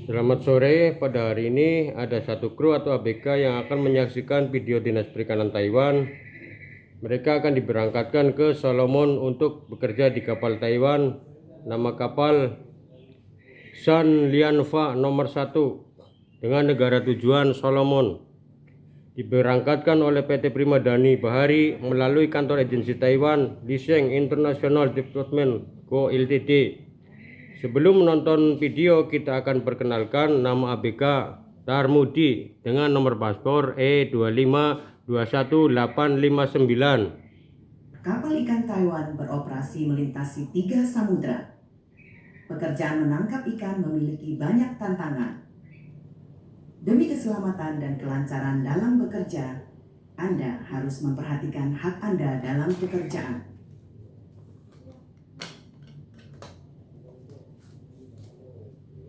Selamat sore, pada hari ini ada satu kru atau ABK yang akan menyaksikan video Dinas Perikanan Taiwan. Mereka akan diberangkatkan ke Solomon untuk bekerja di kapal Taiwan. Nama kapal San Lianfa nomor 1 dengan negara tujuan Solomon. Diberangkatkan oleh PT Primadani Bahari melalui kantor agensi Taiwan Liseng International Development Co Ltd. Sebelum menonton video, kita akan perkenalkan nama ABK Tarmudi dengan nomor paspor E2521859. Kapal ikan Taiwan beroperasi melintasi 3 samudra. Pekerjaan menangkap ikan memiliki banyak tantangan. Demi keselamatan dan kelancaran dalam bekerja, Anda harus memperhatikan hak Anda dalam pekerjaan.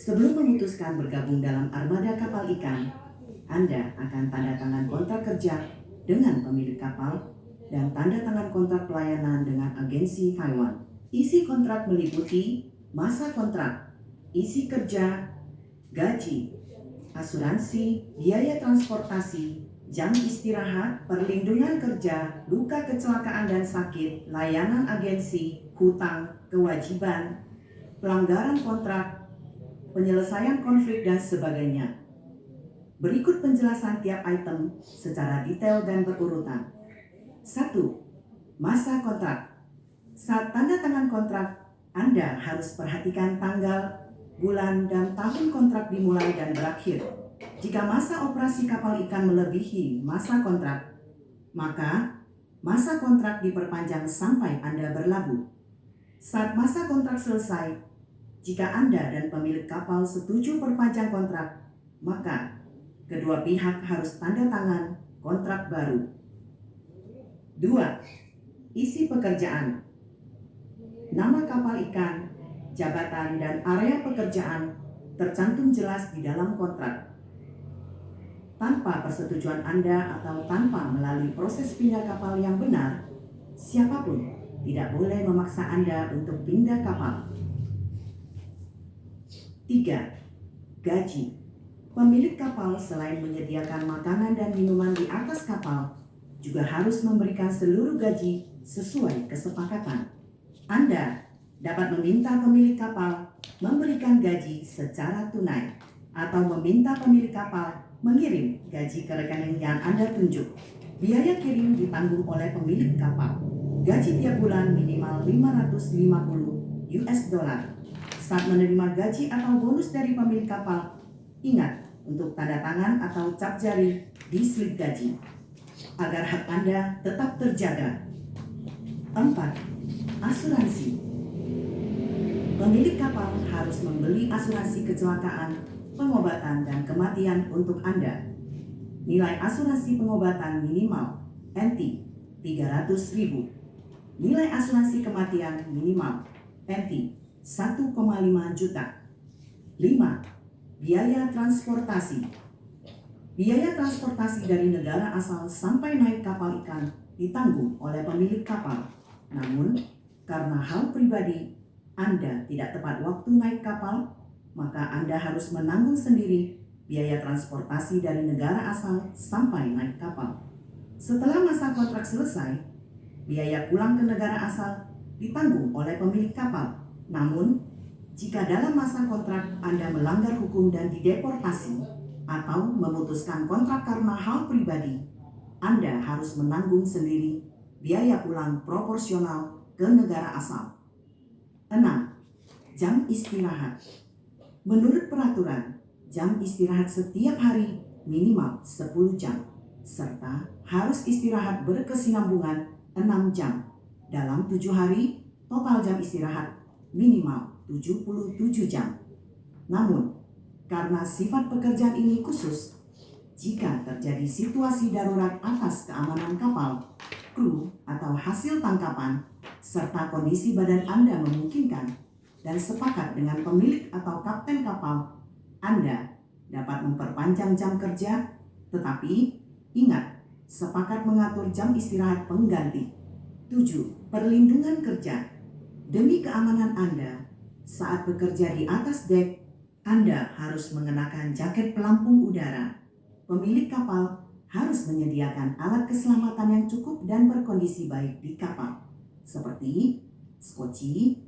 Sebelum memutuskan bergabung dalam armada kapal ikan, Anda akan tanda tangan kontrak kerja dengan pemilik kapal dan tanda tangan kontrak pelayanan dengan agensi Taiwan. Isi kontrak meliputi masa kontrak, isi kerja, gaji, asuransi, biaya transportasi, jam istirahat, perlindungan kerja, luka kecelakaan dan sakit, layanan agensi, hutang, kewajiban, pelanggaran kontrak, penyelesaian konflik dan sebagainya. Berikut penjelasan tiap item secara detail dan berurutan. 1. Masa kontrak. Saat tanda tangan kontrak, Anda harus perhatikan tanggal, bulan, dan tahun kontrak dimulai dan berakhir. Jika masa operasi kapal ikan melebihi masa kontrak, maka masa kontrak diperpanjang sampai Anda berlabuh. Saat masa kontrak selesai, jika Anda dan pemilik kapal setuju perpanjang kontrak, maka kedua pihak harus tanda tangan kontrak baru. 2. Isi pekerjaan. Nama kapal ikan, jabatan, dan area pekerjaan tercantum jelas di dalam kontrak. Tanpa persetujuan Anda atau tanpa melalui proses pindah kapal yang benar, siapapun tidak boleh memaksa Anda untuk pindah kapal. 3. Gaji. Pemilik kapal selain menyediakan makanan dan minuman di atas kapal, juga harus memberikan seluruh gaji sesuai kesepakatan. Anda dapat meminta pemilik kapal memberikan gaji secara tunai atau meminta pemilik kapal mengirim gaji ke rekening yang Anda tunjuk. Biaya kirim ditanggung oleh pemilik kapal. Gaji tiap bulan minimal 550 US dollar. Saat menerima gaji atau bonus dari pemilik kapal, ingat untuk tanda tangan atau cap jari di slip gaji agar hak Anda tetap terjaga. 4. Asuransi. Pemilik kapal harus membeli asuransi kecelakaan, pengobatan, dan kematian untuk Anda. Nilai asuransi pengobatan minimal NT 300.000. Nilai asuransi kematian minimal NT 1,5 juta. 5. Biaya transportasi. Biaya transportasi dari negara asal sampai naik kapal ikan ditanggung oleh pemilik kapal. Namun, karena hal pribadi, Anda tidak tepat waktu naik kapal, maka Anda harus menanggung sendiri biaya transportasi dari negara asal sampai naik kapal. Setelah masa kontrak selesai, biaya pulang ke negara asal ditanggung oleh pemilik kapal. Namun, jika dalam masa kontrak Anda melanggar hukum dan dideportasi, atau memutuskan kontrak karena hal pribadi, Anda harus menanggung sendiri biaya pulang proporsional ke negara asal. 6. Jam istirahat. Menurut peraturan, jam istirahat setiap hari minimal 10 jam, serta harus istirahat berkesinambungan 6 jam. Dalam 7 hari, total jam istirahat minimal 77 jam. Namun, karena sifat pekerjaan ini khusus, jika terjadi situasi darurat atas keamanan kapal, kru atau hasil tangkapan, serta kondisi badan Anda memungkinkan, dan sepakat dengan pemilik atau kapten kapal, Anda dapat memperpanjang jam kerja, tetapi ingat, sepakat mengatur jam istirahat pengganti. 7. Perlindungan kerja. Demi keamanan Anda, saat bekerja di atas dek, Anda harus mengenakan jaket pelampung udara. Pemilik kapal harus menyediakan alat keselamatan yang cukup dan berkondisi baik di kapal, seperti skoci,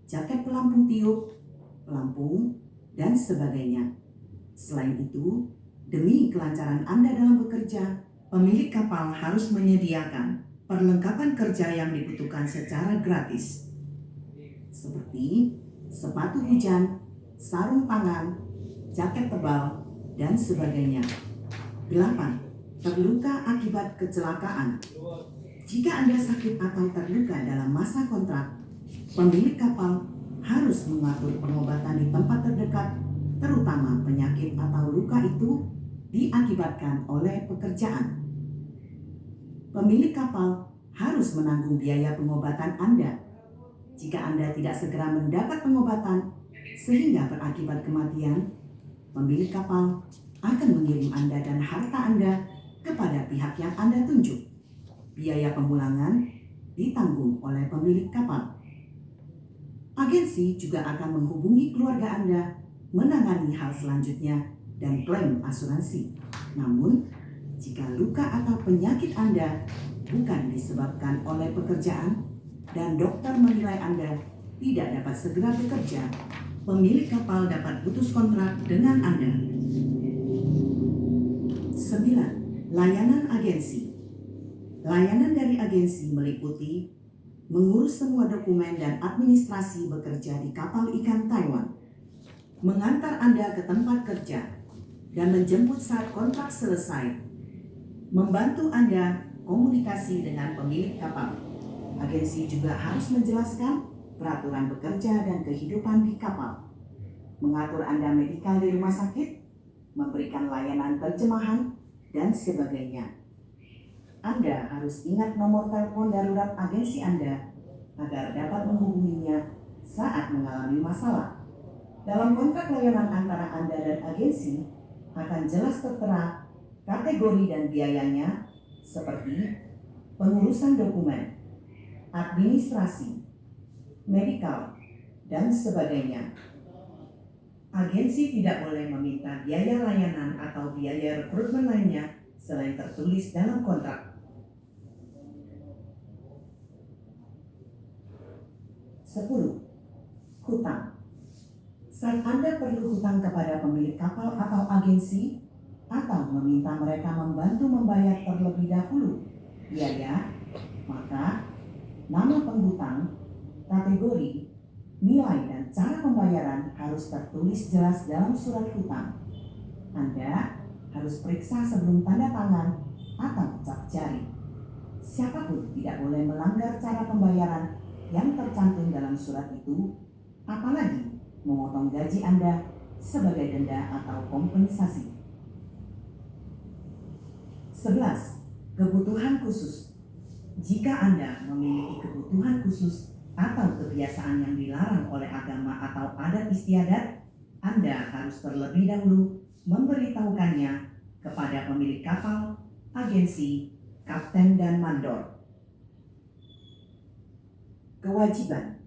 jaket pelampung tiup, pelampung, dan sebagainya. Selain itu, demi kelancaran Anda dalam bekerja, pemilik kapal harus menyediakan perlengkapan kerja yang dibutuhkan secara gratis, seperti sepatu hujan, sarung tangan, jaket tebal, dan sebagainya. 8. Terluka akibat kecelakaan. Jika Anda sakit atau terluka dalam masa kontrak, pemilik kapal harus mengatur pengobatan di tempat terdekat, terutama penyakit atau luka itu diakibatkan oleh pekerjaan. Pemilik kapal harus menanggung biaya pengobatan Anda. Jika Anda tidak segera mendapat pengobatan sehingga berakibat kematian, pemilik kapal akan mengirim Anda dan harta Anda kepada pihak yang Anda tunjuk. Biaya pemulangan ditanggung oleh pemilik kapal. Agensi juga akan menghubungi keluarga Anda menangani hal selanjutnya dan klaim asuransi. Namun, jika luka atau penyakit Anda bukan disebabkan oleh pekerjaan dan dokter menilai Anda tidak dapat segera bekerja, pemilik kapal dapat putus kontrak dengan Anda. 9. Layanan agensi. Layanan dari agensi meliputi mengurus semua dokumen dan administrasi bekerja di kapal ikan Taiwan, mengantar Anda ke tempat kerja, dan menjemput saat kontrak selesai, membantu Anda komunikasi dengan pemilik kapal. Agensi juga harus menjelaskan peraturan bekerja dan kehidupan di kapal, mengatur Anda medikal di rumah sakit, memberikan layanan terjemahan, dan sebagainya. Anda harus ingat nomor telepon darurat agensi Anda agar dapat menghubunginya saat mengalami masalah. Dalam kontrak layanan antara Anda dan agensi akan jelas tertera kategori dan biayanya seperti pengurusan dokumen, administrasi, medikal, dan sebagainya. Agensi tidak boleh meminta biaya layanan atau biaya rekrutmen lainnya selain tertulis dalam kontrak. 10. Hutang. Saat Anda perlu hutang kepada pemilik kapal atau agensi, atau meminta mereka membantu membayar terlebih dahulu biaya, maka nama penghutang, kategori, nilai, dan cara pembayaran harus tertulis jelas dalam surat hutang. Anda harus periksa sebelum tanda tangan atau cap jari. Siapapun tidak boleh melanggar cara pembayaran yang tercantum dalam surat itu, apalagi memotong gaji Anda sebagai denda atau kompensasi. 11. Kebutuhan khusus. Jika Anda memiliki kebutuhan khusus atau kebiasaan yang dilarang oleh agama atau adat istiadat, Anda harus terlebih dahulu memberitahukannya kepada pemilik kapal, agensi, kapten, dan mandor. Kewajiban.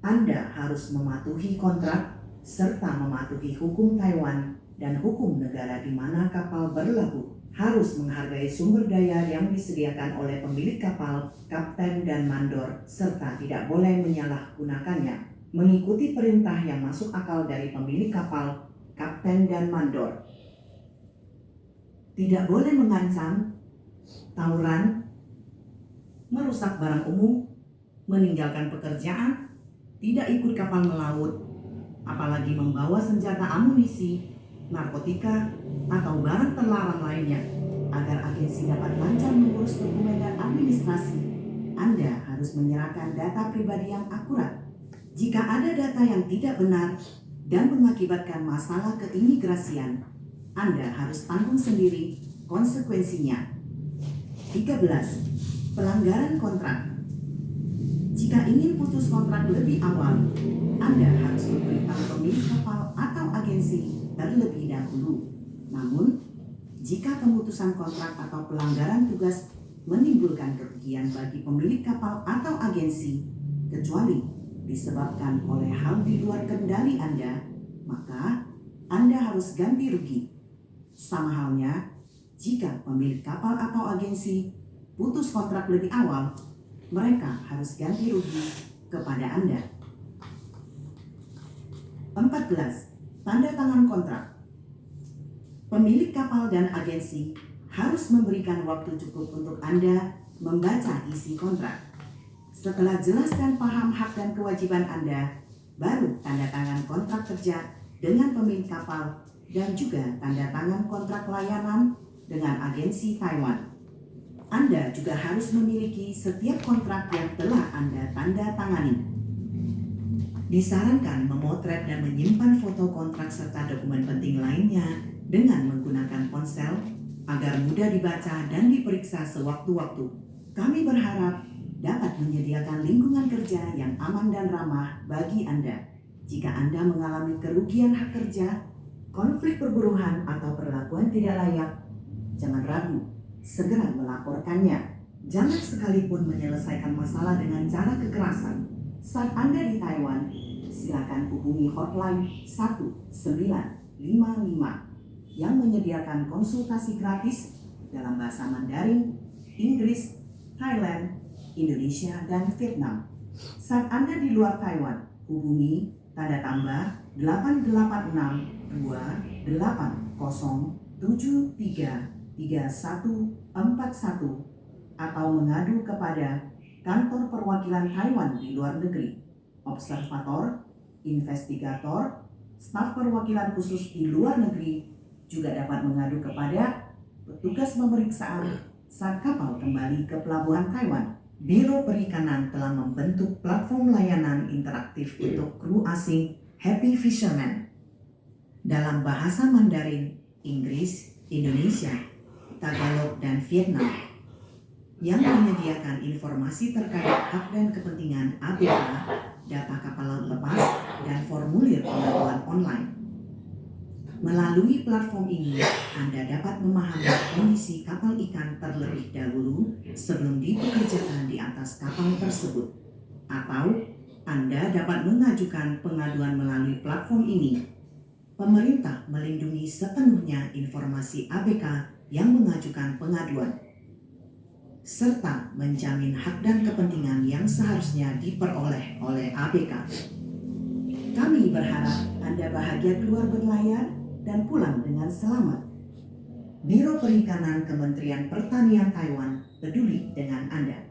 Anda harus mematuhi kontrak serta mematuhi hukum Taiwan dan hukum negara di mana kapal berlabuh. Harus menghargai sumber daya yang disediakan oleh pemilik kapal, kapten, dan mandor, serta tidak boleh menyalahgunakannya. Mengikuti perintah yang masuk akal dari pemilik kapal, kapten, dan mandor. Tidak boleh mengancam, tawuran, merusak barang umum, meninggalkan pekerjaan, tidak ikut kapal melaut, apalagi membawa senjata amunisi, narkotika, atau barang terlarang lainnya. Agar agensi dapat lancar mengurus dokumen dan administrasi, Anda harus menyerahkan data pribadi yang akurat. Jika ada data yang tidak benar dan mengakibatkan masalah keimigrasian, Anda harus tanggung sendiri konsekuensinya. 13. Pelanggaran kontrak. Jika ingin putus kontrak lebih awal, Anda harus memberitahu pemilik kapal atau agensi terlebih dahulu. Namun, jika pemutusan kontrak atau pelanggaran tugas menimbulkan kerugian bagi pemilik kapal atau agensi, kecuali disebabkan oleh hal di luar kendali Anda, maka Anda harus ganti rugi. Sama halnya, jika pemilik kapal atau agensi putus kontrak lebih awal, mereka harus ganti rugi kepada Anda. 14. Tanda tangan kontrak. Pemilik kapal dan agensi harus memberikan waktu cukup untuk Anda membaca isi kontrak. Setelah jelas dan paham hak dan kewajiban Anda, baru tanda tangan kontrak kerja dengan pemilik kapal dan juga tanda tangan kontrak layanan dengan agensi Taiwan. Anda juga harus memiliki setiap kontrak yang telah Anda tanda tangani. Disarankan memotret dan menyimpan foto kontrak serta dokumen penting lainnya dengan menggunakan ponsel agar mudah dibaca dan diperiksa sewaktu-waktu. Kami berharap dapat menyediakan lingkungan kerja yang aman dan ramah bagi Anda. Jika Anda mengalami kerugian hak kerja, konflik perburuhan atau perlakuan tidak layak, jangan ragu, segera melaporkannya. Jangan sekalipun menyelesaikan masalah dengan cara kekerasan. Saat Anda di Taiwan, silakan hubungi hotline 1955 yang menyediakan konsultasi gratis dalam bahasa Mandarin, Inggris, Thailand, Indonesia, dan Vietnam. Saat Anda di luar Taiwan, hubungi tanda tambah 886-280-733141 atau mengadu kepada kantor perwakilan Taiwan di luar negeri, observator, investigator, staf perwakilan khusus di luar negeri juga dapat mengadu kepada petugas pemeriksaan saat kapal kembali ke pelabuhan Taiwan. Biro Perikanan telah membentuk platform layanan interaktif untuk kru asing Happy Fisherman dalam bahasa Mandarin, Inggris, Indonesia, Tagalog, dan Vietnam yang menyediakan informasi terkait hak dan kepentingan ABK, data kapal laut lepas, dan formulir pengaduan online. Melalui platform ini, Anda dapat memahami kondisi kapal ikan terlebih dahulu sebelum dipekerjakan di atas kapal tersebut. Atau, Anda dapat mengajukan pengaduan melalui platform ini. Pemerintah melindungi sepenuhnya informasi ABK yang mengajukan pengaduan, serta menjamin hak dan kepentingan yang seharusnya diperoleh oleh ABK. Kami berharap Anda bahagia keluar berlayar dan pulang dengan selamat. Biro Perikanan Kementerian Pertanian Taiwan peduli dengan Anda.